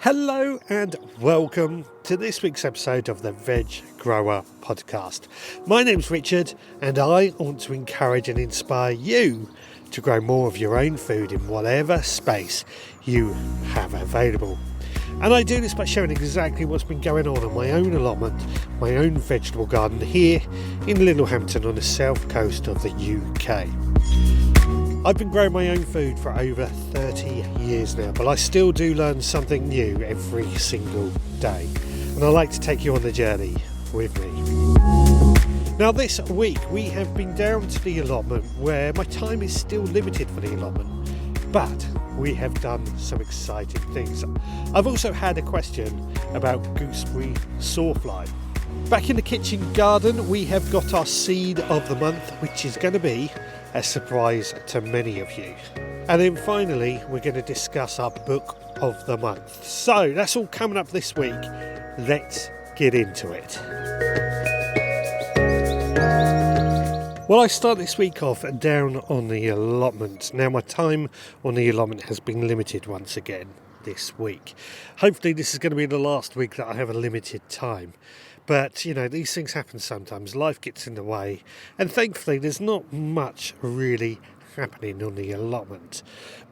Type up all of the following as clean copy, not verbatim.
Hello and welcome to this week's episode of the Veg Grower Podcast. My name's Richard and I want to encourage and inspire you to grow more of your own food in whatever space you have available. And I do this by sharing exactly what's been going on my own allotment, my own vegetable garden here in Littlehampton on the south coast of the UK. I've been growing my own food for over 30 years now, but I still do learn something new every single day. And I'd like to take you on the journey with me. Now this week we have been down to the allotment where my time is still limited for the allotment, but we have done some exciting things. I've also had a question about Gooseberry Sawfly. Back in the kitchen garden we have got our seed of the month, which is going to be a surprise to many of you. And then finally we're going to discuss our book of the month. So that's all coming up this week. Let's get into it. Well, I start this week off down on the allotment. Now my time on the allotment has been limited once again this week. Hopefully this is going to be the last week that I have a limited time. But, you know, these things happen sometimes. Life gets in the way. And thankfully, there's not much really happening on the allotment.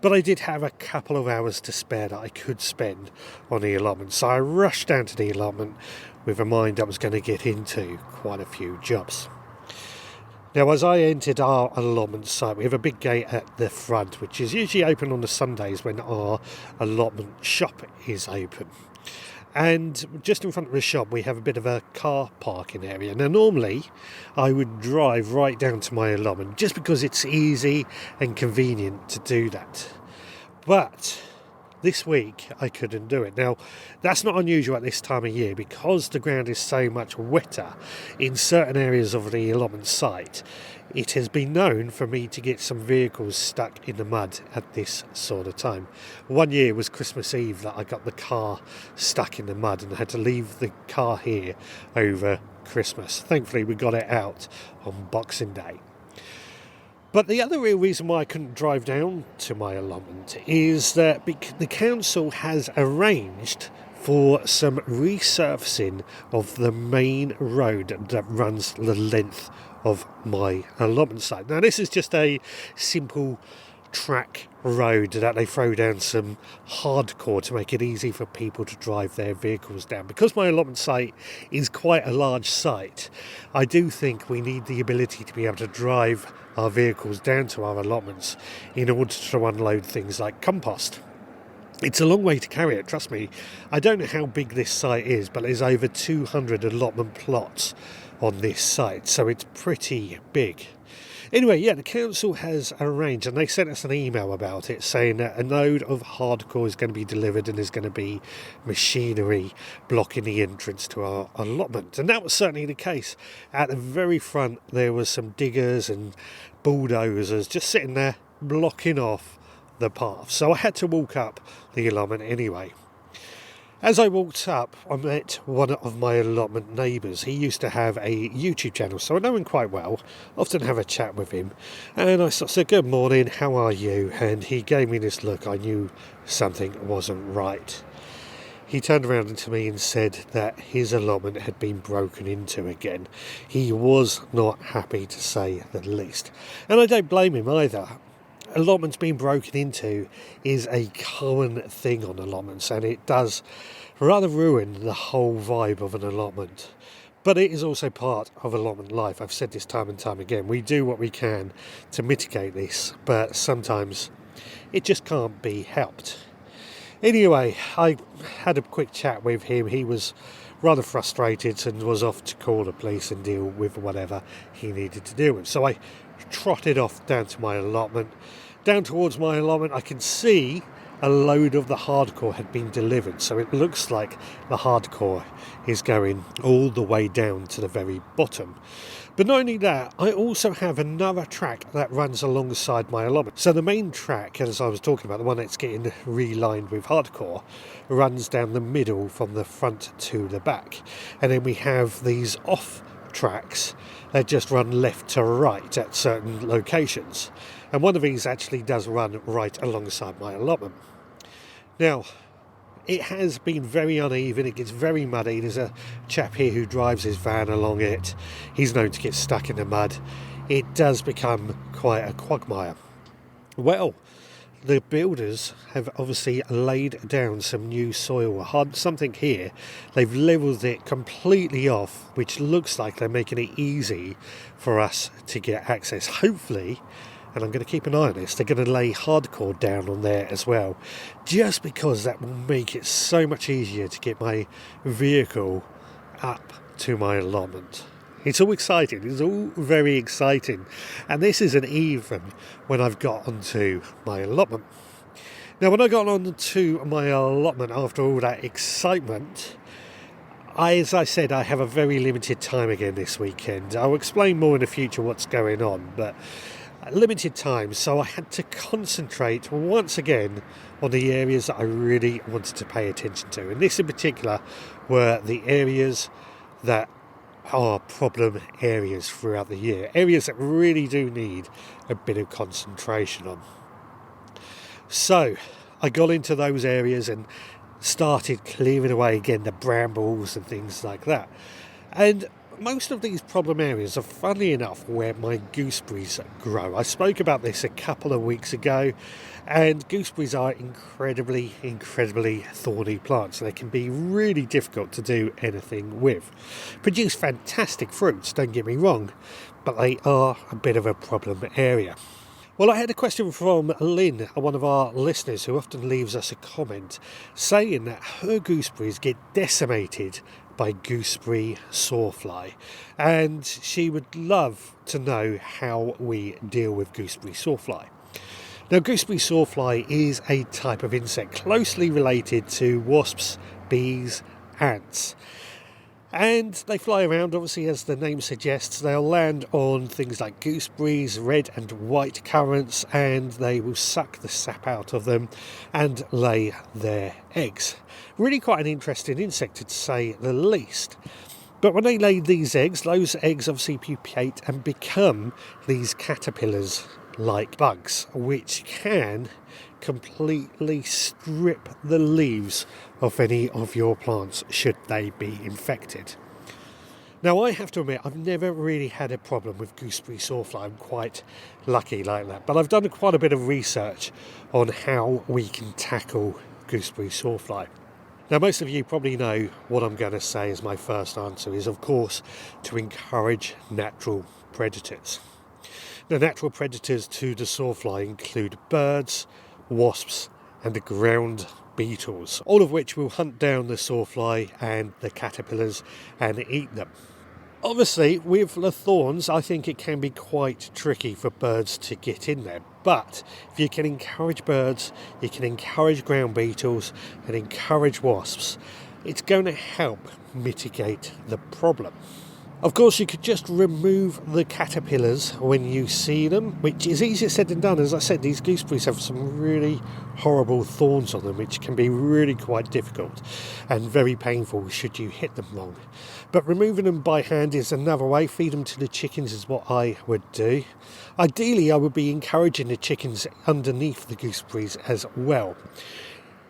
But I did have a couple of hours to spare that I could spend on the allotment. So I rushed down to the allotment with a mind I was going to get into quite a few jobs. Now, as I entered our allotment site, we have a big gate at the front, which is usually open on the Sundays when our allotment shop is open. And just in front of the shop we have a bit of a car parking area. Now normally I would drive right down to my allotment just because it's easy and convenient to do that. But this week I couldn't do it. Now that's not unusual at this time of year because the ground is so much wetter in certain areas of the allotment site. It has been known for me to get some vehicles stuck in the mud at this sort of time. One year was Christmas Eve that I got the car stuck in the mud and I had to leave the car here over Christmas. Thankfully we got it out on Boxing Day. But the other real reason why I couldn't drive down to my allotment is that the council has arranged for some resurfacing of the main road that runs the length of my allotment site. Now this is just a simple track road that they throw down some hardcore to make it easy for people to drive their vehicles down. Because my allotment site is quite a large site, I do think we need the ability to be able to drive our vehicles down to our allotments in order to unload things like compost. It's a long way to carry it, trust me. I don't know how big this site is, but there's over 200 allotment plots on this site, so it's pretty big. Anyway, yeah, the council has arranged, and they sent us an email about it, saying that a load of hardcore is going to be delivered and there's going to be machinery blocking the entrance to our allotment. And that was certainly the case. At the very front, there was some diggers and bulldozers just sitting there blocking off the path. So I had to walk up the allotment anyway. As I walked up, I met one of my allotment neighbours. He used to have a YouTube channel, so I know him quite well. Often have a chat with him. And I said, "Good morning, how are you?" And he gave me this look. I knew something wasn't right. He turned around to me and said that his allotment had been broken into again. He was not happy, to say the least. And I don't blame him either. Allotments being broken into is a common thing on allotments, and it does rather ruin the whole vibe of an allotment. But it is also part of allotment life. I've said this time and time again. We do what we can to mitigate this, but sometimes it just can't be helped. Anyway, I had a quick chat with him. He was rather frustrated and was off to call the police and deal with whatever he needed to deal with. So I trotted off down to my allotment. Down towards my allotment, I can see a load of the hardcore had been delivered. So it looks like the hardcore is going all the way down to the very bottom. But not only that, I also have another track that runs alongside my allotment. So the main track, as I was talking about, the one that's getting relined with hardcore, runs down the middle from the front to the back. And then we have these off tracks that just run left to right at certain locations. And one of these actually does run right alongside my allotment. Now, it has been very uneven. It gets very muddy. There's a chap here who drives his van along it. He's known to get stuck in the mud. It does become quite a quagmire. Well, the builders have obviously laid down some new soil. Something here, they've levelled it completely off, which looks like they're making it easy for us to get access. Hopefully, and I'm going to keep an eye on this, they're going to lay hardcore down on there as well, just because that will make it so much easier to get my vehicle up to my allotment. It's all exciting, it's all very exciting, and this isn't even when I've got onto my allotment. Now, when I got onto my allotment after all that excitement, as I said, I have a very limited time again this weekend. I'll explain more in the future what's going on, but limited time, so I had to concentrate once again on the areas that I really wanted to pay attention to, and this in particular were the areas that are problem areas throughout the year, areas that really do need a bit of concentration on. So I got into those areas and started clearing away again the brambles and things like that, and most of these problem areas are, funnily enough, where my gooseberries grow. I spoke about this a couple of weeks ago, and gooseberries are incredibly thorny plants. They can be really difficult to do anything with. Produce fantastic fruits, don't get me wrong, but they are a bit of a problem area. Well, I had a question from Lynn, one of our listeners, who often leaves us a comment saying that her gooseberries get decimated by Gooseberry Sawfly, and she would love to know how we deal with Gooseberry Sawfly. Now, Gooseberry Sawfly is a type of insect closely related to wasps, bees, ants. And they fly around, obviously, as the name suggests. They'll land on things like gooseberries, red and white currants, and they will suck the sap out of them and lay their eggs. Really quite an interesting insect, to say the least. But when they lay these eggs, those eggs obviously pupate and become these caterpillars like bugs, which can completely strip the leaves of any of your plants should they be infected. Now, I have to admit, I've never really had a problem with Gooseberry Sawfly. I'm quite lucky like that, but I've done quite a bit of research on how we can tackle Gooseberry Sawfly. Now, most of you probably know what I'm going to say as my first answer is, of course, to encourage natural predators. The natural predators to the sawfly include birds, wasps and the ground beetles, all of which will hunt down the sawfly and the caterpillars and eat them. Obviously, with the thorns, I think it can be quite tricky for birds to get in there, but if you can encourage birds, you can encourage ground beetles and encourage wasps, it's going to help mitigate the problem. Of course, you could just remove the caterpillars when you see them, which is easier said than done. As I said, these gooseberries have some really horrible thorns on them, which can be really quite difficult and very painful should you hit them wrong. But removing them by hand is another way. Feed them to the chickens is what I would do. Ideally, I would be encouraging the chickens underneath the gooseberries as well.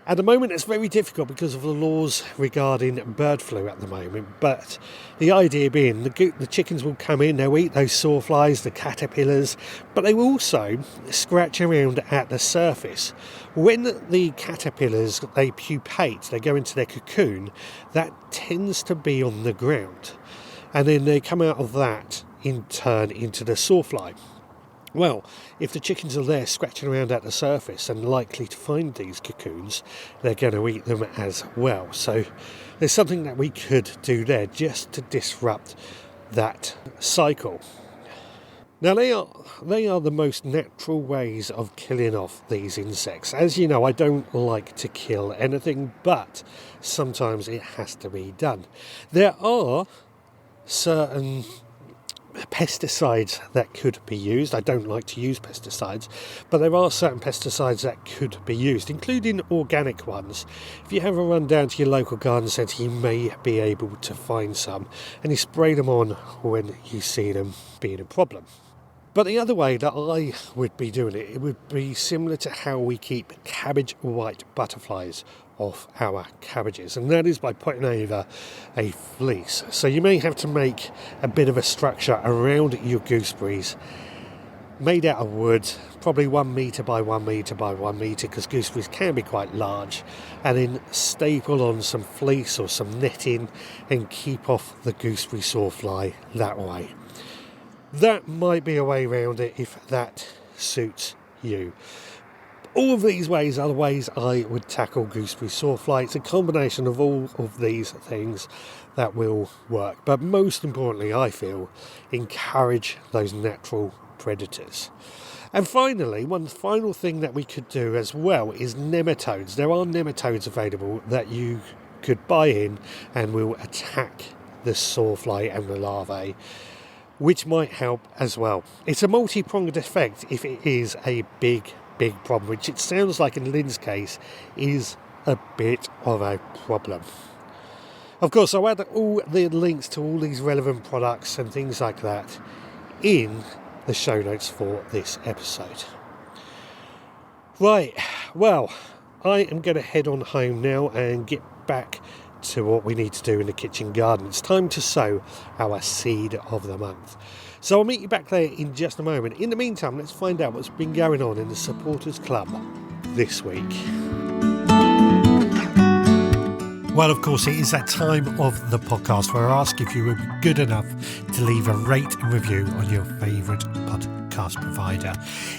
At the moment, it's very difficult because of the laws regarding bird flu at the moment, but the idea being the chickens will come in, they'll eat those sawflies, the caterpillars, but they will also scratch around at the surface. When the caterpillars, they pupate, they go into their cocoon, that tends to be on the ground, and then they come out of that in turn into the sawfly. Well, if the chickens are there scratching around at the surface and likely to find these cocoons, they're going to eat them as well. So there's something that we could do there just to disrupt that cycle. Now, they are the most natural ways of killing off these insects. As you know, I don't like to kill anything, but sometimes it has to be done. There are certain pesticides that could be used. I don't like to use pesticides, but there are certain pesticides that could be used, including organic ones. If you have a run down to your local garden centre, you may be able to find some, and you spray them on when you see them being a problem. But the other way that I would be doing it would be similar to how we keep cabbage white butterflies of our cabbages, and that is by putting over a fleece. So you may have to make a bit of a structure around your gooseberries made out of wood, probably 1 metre by 1 metre by 1 metre, because gooseberries can be quite large, and then staple on some fleece or some netting and keep off the gooseberry sawfly that way. That might be a way around it if that suits you. All of these ways are the ways I would tackle gooseberry sawfly. It's a combination of all of these things that will work, but most importantly, I feel, encourage those natural predators. And finally, one final thing that we could do as well is nematodes. There are nematodes available that you could buy in and will attack the sawfly and the larvae, which might help as well. It's a multi-pronged effect if it is a big problem, which it sounds like in Lynn's case is a bit of a problem. Of course, I'll add all the links to all these relevant products and things like that in the show notes for this episode. Right, well, I am going to head on home now and get back to what we need to do in the kitchen garden. It's time to sow our seed of the month. So I'll meet you back there in just a moment. In the meantime, let's find out what's been going on in the Supporters Club this week. Well, of course, it is that time of the podcast where I ask if you would be good enough to leave a rate and review on your favourite podcast provider.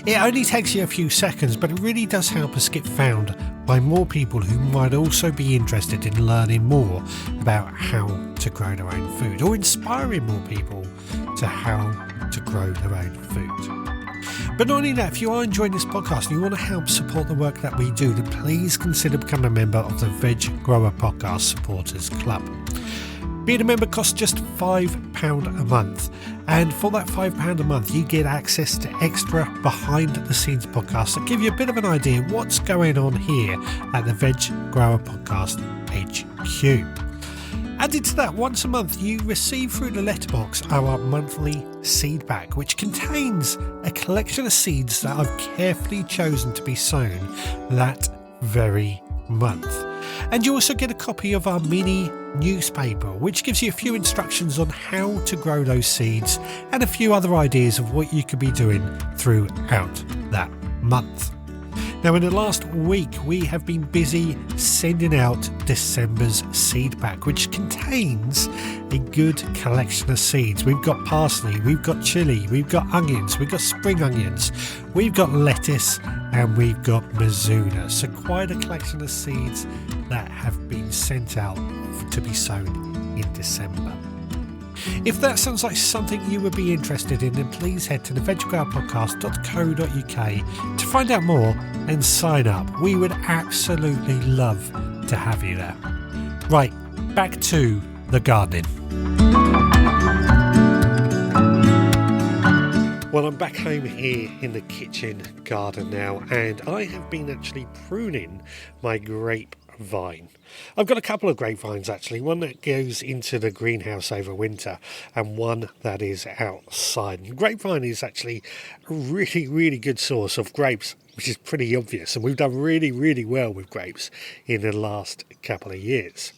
It only takes you a few seconds, but it really does help us get found by more people who might also be interested in learning more about how to grow their own food, or inspiring more people to how to grow their own food. But not only that, if you are enjoying this podcast and you want to help support the work that we do, then please consider becoming a member of the Veg Grower Podcast Supporters Club. Being a member costs just £5 a month, and for that £5 a month you get access to extra behind the scenes podcasts that give you a bit of an idea of what's going on here at the Veg Grower Podcast HQ. Added to that, once a month you receive through the letterbox our monthly seed bag, which contains a collection of seeds that I've carefully chosen to be sown that very month. And you also get a copy of our mini newspaper, which gives you a few instructions on how to grow those seeds and a few other ideas of what you could be doing throughout that month. Now, in the last week, we have been busy sending out December's seed pack, which contains a good collection of seeds. We've got parsley, we've got chilli, we've got onions, we've got spring onions, we've got lettuce, and we've got mizuna. So quite a collection of seeds that have been sent out to be sown in December. If that sounds like something you would be interested in, then please head to the veggrowerpodcast.co.uk to find out more and sign up. We would absolutely love to have you there. Right, back to the gardening. Well, I'm back home here in the kitchen garden now, and I have been actually pruning my grapevine. I've got a couple of grapevines actually, one that goes into the greenhouse over winter and one that is outside. And grapevine is actually a really good source of grapes, which is pretty obvious, and we've done really well with grapes in the last couple of years.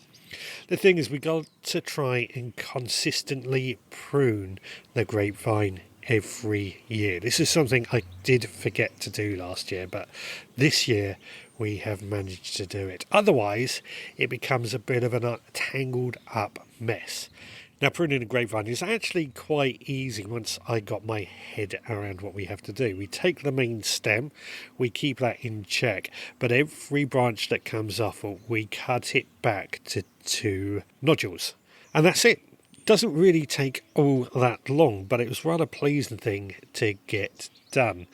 The thing is, we've got to try and consistently prune the grapevine every year. This is something I did forget to do last year, but this year we have managed to do it. Otherwise, it becomes a bit of a tangled up mess. Now, pruning a grapevine is actually quite easy once I got my head around what we have to do. We take the main stem, we keep that in check, but every branch that comes off, we cut it back to 2 nodules. And that's it. Doesn't really take all that long, but it was rather pleasing thing to get done.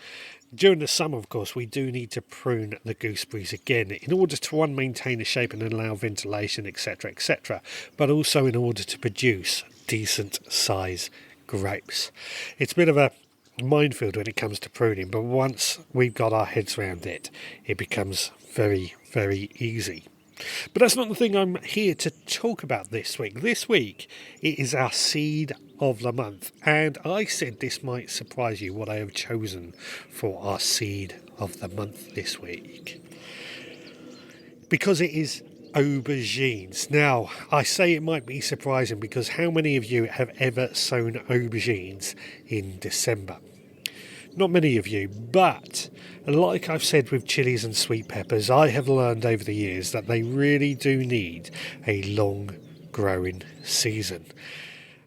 During the summer, of course, we do need to prune the gooseberries again in order to maintain the shape and allow ventilation, etc., but also in order to produce decent size grapes. It's a bit of a minefield when it comes to pruning, but once we've got our heads around it, it becomes very easy. But that's not the thing I'm here to talk about this week. This week, it is our seed of the month. And I said this might surprise you what I have chosen for our seed of the month this week. because it is aubergines. Now, I say it might be surprising because how many of you have ever sown aubergines in December? Not many of you, but like I've said with chilies and sweet peppers, I have learned over the years that they really do need a long growing season.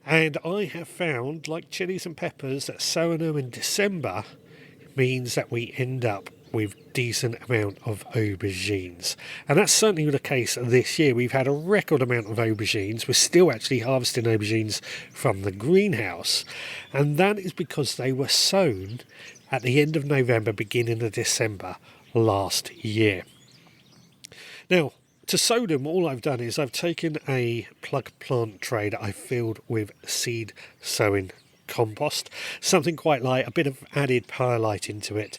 And I have found, like chilies and peppers, that sowing them in December means that we end up with decent amount of aubergines. And that's certainly the case this year. We've had a record amount of aubergines. We're still actually harvesting aubergines from the greenhouse. And that is because they were sown at the end of November, beginning of December last year. Now, to sow them, all I've done is I've taken a plug plant tray that I filled with seed sowing compost, something quite light, a bit of added perlite into it,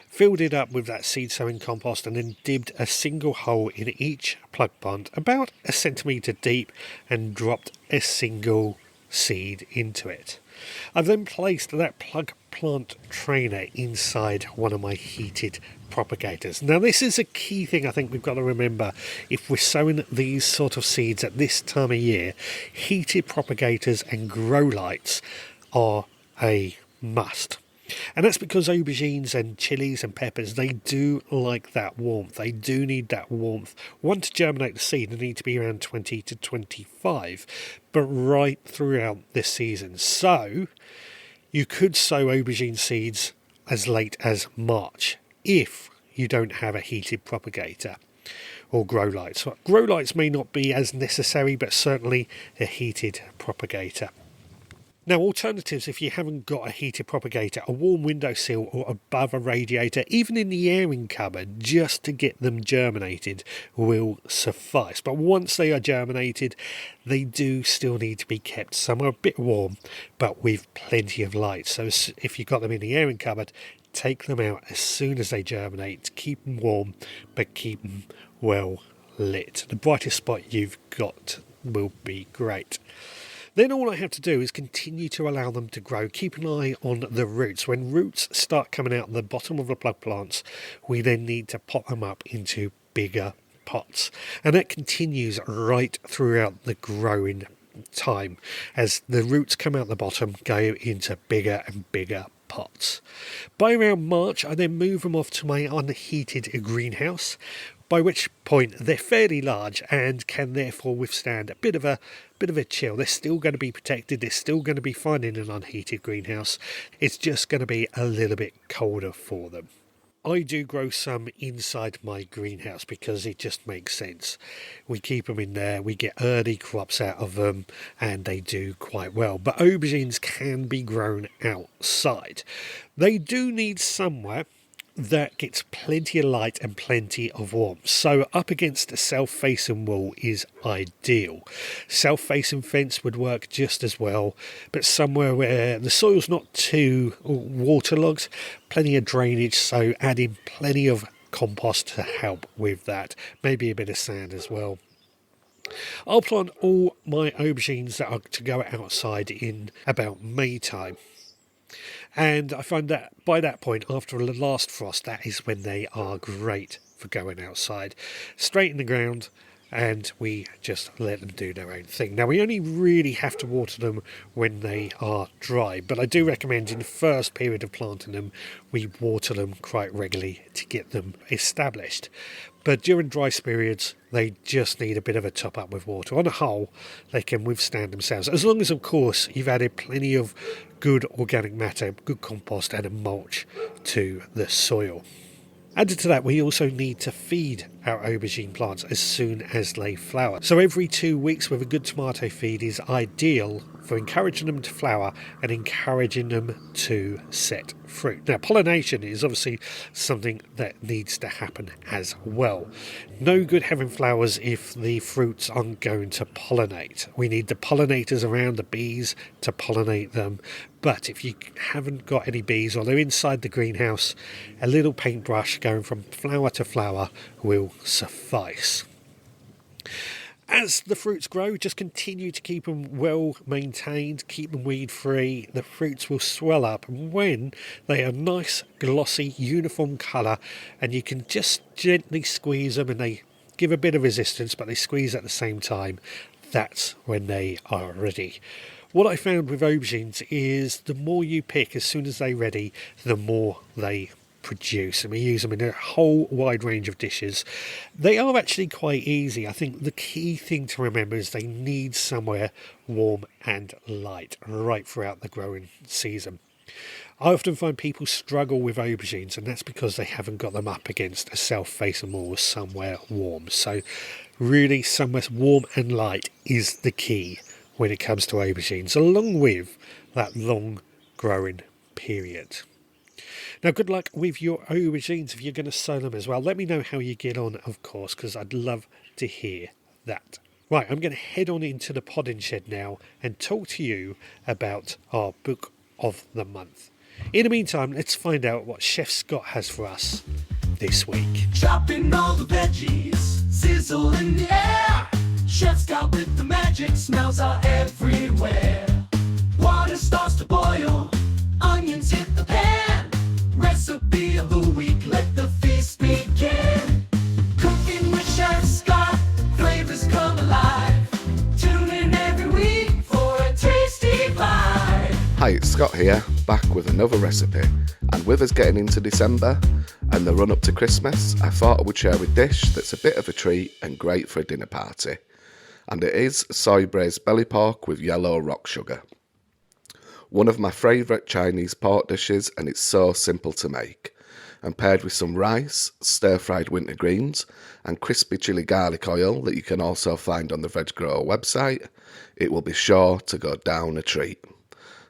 filled it up with that seed sowing compost, and then dibbed a single hole in each plug plant about a centimetre deep and dropped a single seed into it. I've then placed that plug plant trainer inside one of my heated propagators. Now this is a key thing I think we've got to remember if we're sowing these sort of seeds at this time of year. Heated propagators and grow lights are a must. And that's because aubergines and chilies and peppers, they do like that warmth. They do need that warmth. One, to germinate the seed, they need to be around 20 to 25, but right throughout this season. So you could sow aubergine seeds as late as March if you don't have a heated propagator or grow lights. So grow lights may not be as necessary, but certainly a heated propagator. Now, alternatives, if you haven't got a heated propagator, a warm windowsill or above a radiator, even in the airing cupboard, just to get them germinated will suffice. But once they are germinated, they do still need to be kept somewhere a bit warm, but with plenty of light. So if you've got them in the airing cupboard, take them out as soon as they germinate. Keep them warm, but keep them well lit. The brightest spot you've got will be great. Then all I have to do is continue to allow them to grow. Keep an eye on the roots. When roots start coming out the bottom of the plug plants, we then need to pot them up into bigger pots. And that continues right throughout the growing time. As the roots come out the bottom, go into bigger and bigger pots. By around March, I then move them off to my unheated greenhouse, by which point they're fairly large and can therefore withstand a bit of a chill. They're still going to be protected, they're still going to be fine in an unheated greenhouse. It's just going to be a little bit colder for them. I do grow some inside my greenhouse because it just makes sense. We keep them in there, we get early crops out of them, and they do quite well. But aubergines can be grown outside. They do need somewhere that gets plenty of light and plenty of warmth. So up against a south-facing wall is ideal. South-facing fence would work just as well, but somewhere where the soil's not too waterlogged, plenty of drainage, so adding plenty of compost to help with that. Maybe a bit of sand as well. I'll plant all my aubergines that are to go outside in about May time. And I find that by that point, after the last frost, that is when they are great for going outside. Straight in the ground, and we just let them do their own thing. Now, we only really have to water them when they are dry, but I do recommend in the first period of planting them, we water them quite regularly to get them established. But during dry periods, they just need a bit of a top up with water. On a whole, they can withstand themselves. As long as, of course, you've added plenty of good organic matter, good compost and a mulch to the soil. Added to that, we also need to feed our aubergine plants as soon as they flower. So every 2 weeks with a good tomato feed is ideal for encouraging them to flower and encouraging them to set fruit. Now, pollination is obviously something that needs to happen as well. No good having flowers if the fruits aren't going to pollinate. We need the pollinators around, the bees, to pollinate them. But if you haven't got any bees or they're inside the greenhouse, a little paintbrush going from flower to flower will suffice. As the fruits grow, just continue to keep them well maintained, keep them weed free. The fruits will swell up, and when they are nice, glossy, uniform colour, and you can just gently squeeze them and they give a bit of resistance, but they squeeze at the same time. That's when they are ready. What I found with aubergines is the more you pick as soon as they're ready, the more they produce, and we use them in a whole wide range of dishes. They are actually quite easy. I think the key thing to remember is they need somewhere warm and light right throughout the growing season. I often find people struggle with aubergines, and that's because they haven't got them up against a south-facing wall somewhere warm. So really somewhere warm and light is the key when it comes to aubergines, along with that long growing period. Now, good luck with your aubergines if you're going to sow them as well. Let me know how you get on, of course, because I'd love to hear that. Right, I'm going to head on into the podding shed now and talk to you about our book of the month. In the meantime, let's find out what Chef Scott has for us this week. Chopping all the veggies, sizzle in the air. Chef Scott with the magic, smells are everywhere. Water starts to boil, onions hit the pan. Recipe of the week, let the feast begin. Cooking with Chef Scott, flavors come alive. Tune in every week for a tasty bite. Hi, it's Scott here, back with another recipe. And with us getting into December and the run up to Christmas, I thought I would share a dish that's a bit of a treat and great for a dinner party. And it is soy braised belly pork with yellow rock sugar. One of my favourite Chinese pork dishes, and it's so simple to make. And paired with some rice, stir-fried winter greens, and crispy chili garlic oil that you can also find on the Veg Grower website, it will be sure to go down a treat.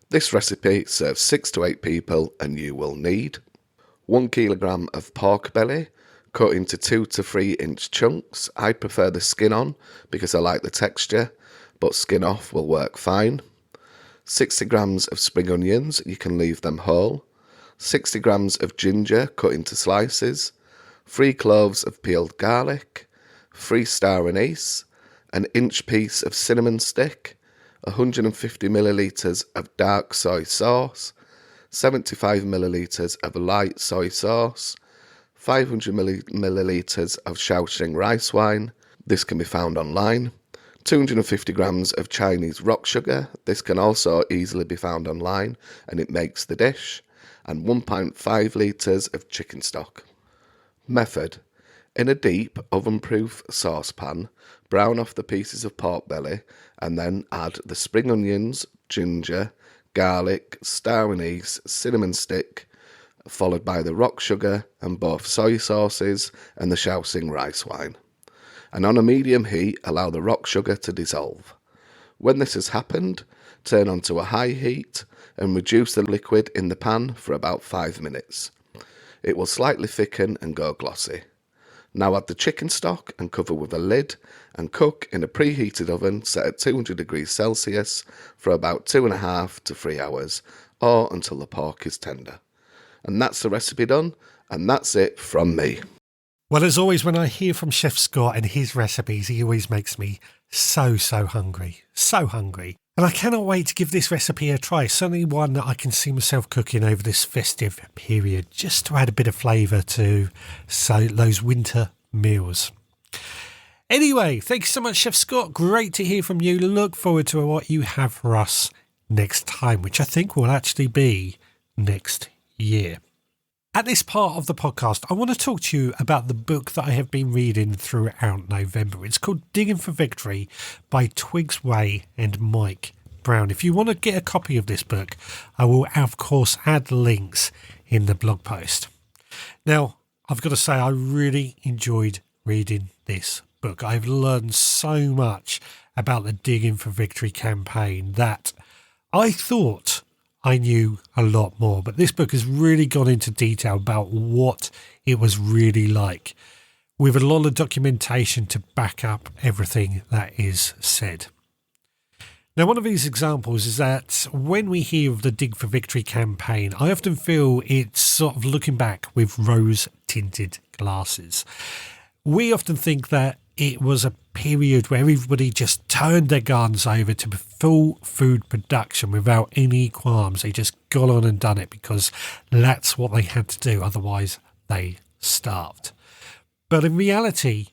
This recipe serves 6 to 8 people, and you will need 1 kilogram of pork belly, cut into 2 to 3 inch chunks. I prefer the skin on because I like the texture, but skin off will work fine. 60 grams of spring onions, you can leave them whole. 60 grams of ginger cut into slices. 3 cloves of peeled garlic. 3 star anise. An inch piece of cinnamon stick. 150 millilitres of dark soy sauce. 75 millilitres of light soy sauce. 500 millilitres of Shaoxing rice wine. This can be found online. 250 grams of Chinese rock sugar. This can also easily be found online, and it makes the dish. And 1.5 litres of chicken stock. Method. In a deep oven-proof saucepan, brown off the pieces of pork belly and then add the spring onions, ginger, garlic, star anise, cinnamon stick, followed by the rock sugar and both soy sauces and the Shaoxing rice wine. And on a medium heat, allow the rock sugar to dissolve. When this has happened, turn onto a high heat and reduce the liquid in the pan for about 5 minutes. It will slightly thicken and go glossy. Now add the chicken stock and cover with a lid and cook in a preheated oven set at 200 degrees Celsius for about 2.5 to 3 hours, or until the pork is tender. And that's the recipe done, and that's it from me. Well, as always, when I hear from Chef Scott and his recipes, he always makes me so hungry. So hungry. And I cannot wait to give this recipe a try. Certainly one that I can see myself cooking over this festive period, just to add a bit of flavour to those winter meals. Anyway, thank you so much, Chef Scott. Great to hear from you. Look forward to what you have for us next time, which I think will actually be next year. At this part of the podcast, I want to talk to you about the book that I have been reading throughout November. It's called Digging for Victory by Twigs Way and Mike Brown. If you want to get a copy of this book, I will, of course, add links in the blog post. Now, I've got to say, I really enjoyed reading this book. I've learned so much about the Digging for Victory campaign that I thought I knew a lot more, but this book has really gone into detail about what it was really like, with a lot of documentation to back up everything that is said. Now, one of these examples is that when we hear of the Dig for Victory campaign, I often feel it's sort of looking back with rose-tinted glasses. We often think that it was a period where everybody just turned their gardens over to full food production without any qualms. They just got on and done it because that's what they had to do, otherwise they starved. But in reality,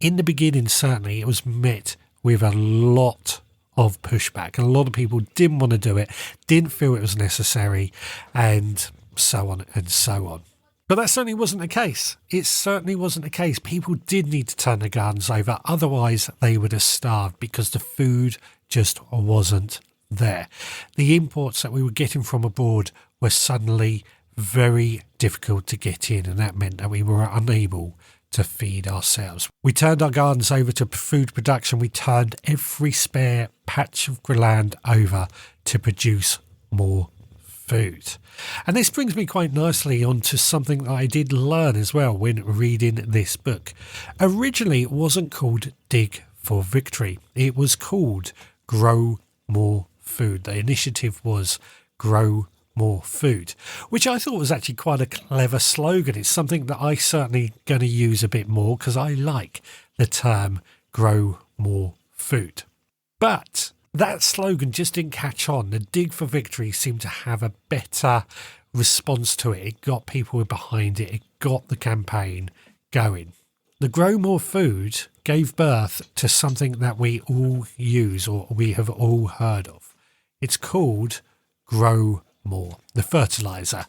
In the beginning, certainly, it was met with a lot of pushback. A lot of people didn't want to do it, didn't feel it was necessary, and so on and so on. But that certainly wasn't the case. It certainly wasn't the case. People did need to turn their gardens over, otherwise they would have starved because the food just wasn't there. The imports that we were getting from abroad were suddenly very difficult to get in, and that meant that we were unable to feed ourselves. We turned our gardens over to food production. We turned every spare patch of land over to produce more food. And this brings me quite nicely onto something that I did learn as well when reading this book. Originally, it wasn't called Dig for Victory. It was called Grow More Food. The initiative was Grow More Food, which I thought was actually quite a clever slogan. It's something that I certainly going to use a bit more because I like the term grow more food. But that slogan just didn't catch on. The Dig for Victory seemed to have a better response to it. It got people behind it. It got the campaign going. The Grow More Food gave birth to something that we all use or we have all heard of. It's called Grow More, the fertilizer.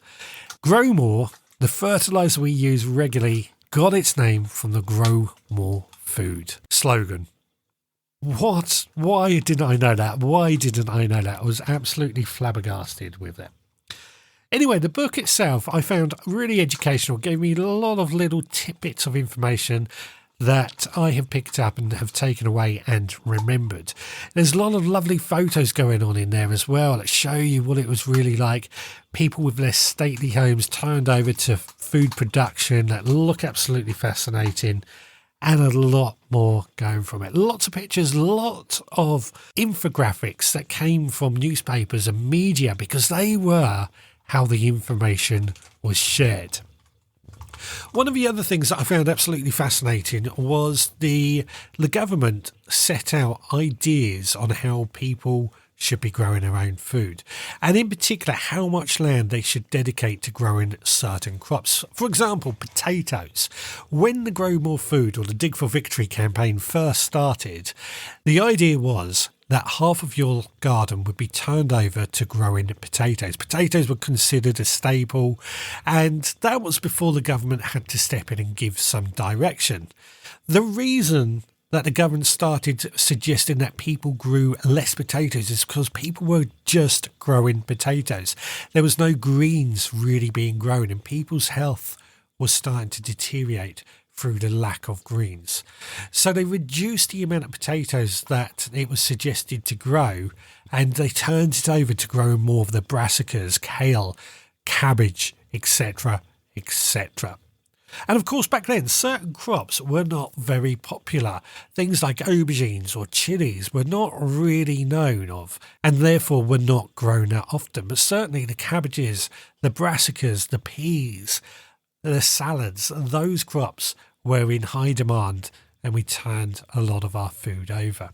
Grow More, the fertilizer we use regularly, got its name from the Grow More Food slogan. What? Why didn't I know that? Why didn't I know that? I was absolutely flabbergasted with it. Anyway, the book itself I found really educational, gave me a lot of little tidbits of information that I have picked up and have taken away and remembered. There's a lot of lovely photos going on in there as well that show you what it was really like. People with less stately homes turned over to food production that look absolutely fascinating, and a lot more going from it. Lots of pictures, lots of infographics that came from newspapers and media because they were how the information was shared. One of the other things that I found absolutely fascinating was the government set out ideas on how people should be growing their own food, and in particular how much land they should dedicate to growing certain crops. For example, potatoes. When the Grow More Food or the Dig for Victory campaign first started, the idea was that half of your garden would be turned over to growing potatoes. Potatoes were considered a staple, and that was before the government had to step in and give some direction. The reason that the government started suggesting that people grew less potatoes is because people were just growing potatoes. There was no greens really being grown, and people's health was starting to deteriorate through the lack of greens. So they reduced the amount of potatoes that it was suggested to grow, and they turned it over to growing more of the brassicas, kale, cabbage, etc., etc. And of course, back then, certain crops were not very popular. Things like aubergines or chilies were not really known of, and therefore were not grown that often. But certainly the cabbages, the brassicas, the peas, the salads, those crops were in high demand, and we turned a lot of our food over.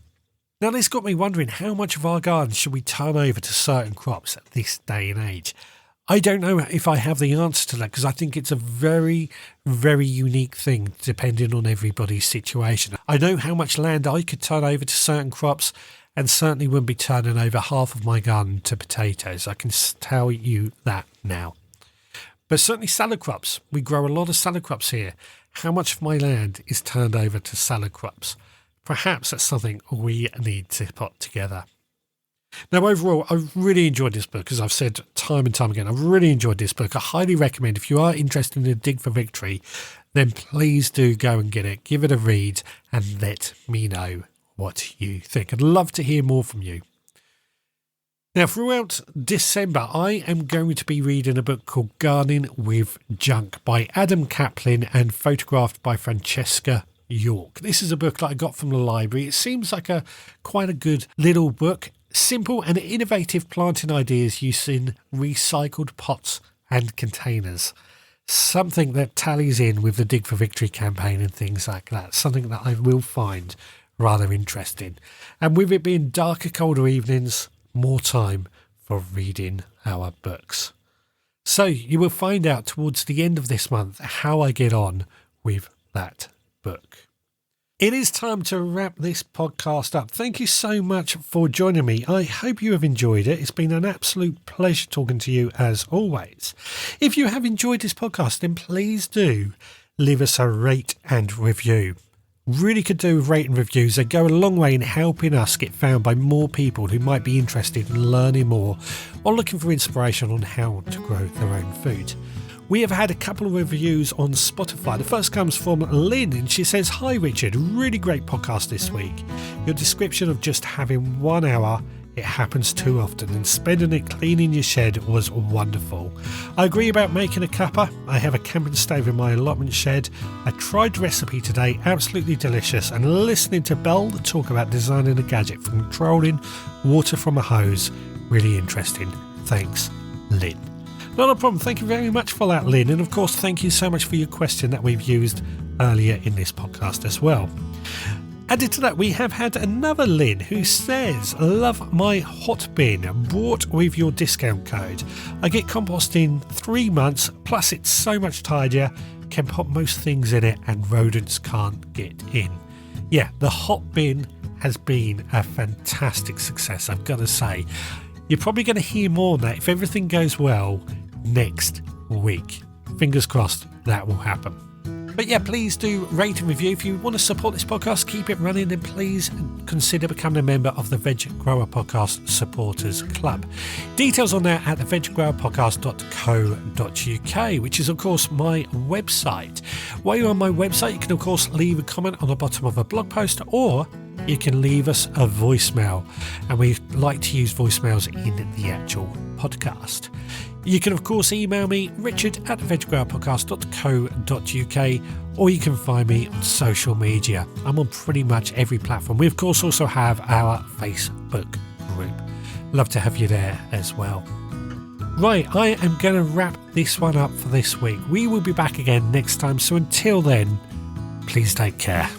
Now, this got me wondering, how much of our gardens should we turn over to certain crops at this day and age? I don't know if I have the answer to that, because I think it's a very, very unique thing depending on everybody's situation. I know how much land I could turn over to certain crops, and certainly wouldn't be turning over half of my garden to potatoes. I can tell you that now. But certainly salad crops. We grow a lot of salad crops here. How much of my land is turned over to salad crops? Perhaps that's something we need to put together. Now, overall, I really enjoyed this book, as I've said time and time again. I've really enjoyed this book. I highly recommend, if you are interested in the Dig for Victory, then please do go and get it. Give it a read and let me know what you think. I'd love to hear more from you. Now, throughout December, I am going to be reading a book called Gardening with Junk by Adam Kaplan and photographed by Francesca York. This is a book that I got from the library. It seems like quite a good little book. Simple and innovative planting ideas using recycled pots and containers. Something that tallies in with the Dig for Victory campaign and things like that. Something that I will find rather interesting. And with it being darker, colder evenings, more time for reading our books. So you will find out towards the end of this month how I get on with that book. It is time to wrap this podcast up. Thank you so much for joining me. I hope you have enjoyed it. It's been an absolute pleasure talking to you as always. If you have enjoyed this podcast, then please do leave us a rate and review. Really could do with rate and reviews. They go a long way in helping us get found by more people who might be interested in learning more or looking for inspiration on how to grow their own food. We have had a couple of reviews on Spotify. The first comes from Lynn, and she says, "Hi Richard, really great podcast this week. Your description of just having 1 hour, it happens too often, and spending it cleaning your shed was wonderful. I agree about making a cuppa. I have a camping stove in my allotment shed. I tried the recipe today, absolutely delicious, and listening to Belle talk about designing a gadget from controlling water from a hose, really interesting. Thanks, Lynn." Not a problem. Thank you very much for that, Lynn. And of course, thank you so much for your question that we've used earlier in this podcast as well. Added to that, we have had another Lynn who says, "Love my hot bin, bought with your discount code. I get compost in 3 months, plus it's so much tidier, can put most things in it and rodents can't get in." Yeah, the hot bin has been a fantastic success, I've got to say. You're probably going to hear more on that if everything goes well next week. Fingers crossed that will happen. But yeah, please do rate and review. If you want to support this podcast, keep it running, then please consider becoming a member of the Veg Grower Podcast Supporters Club. Details on that at the veggrowerpodcast.co.uk, which is of course my website. While you're on my website, you can of course leave a comment on the bottom of a blog post, or you can leave us a voicemail, and we like to use voicemails in the actual podcast. You can of course email me, richard@veggrowerpodcast.co.uk, or you can find me on social media. I'm on pretty much every platform. We of course also have our Facebook group. Love to have you there as well. Right, I am going to wrap this one up for this week. We will be back again next time, so until then, please take care.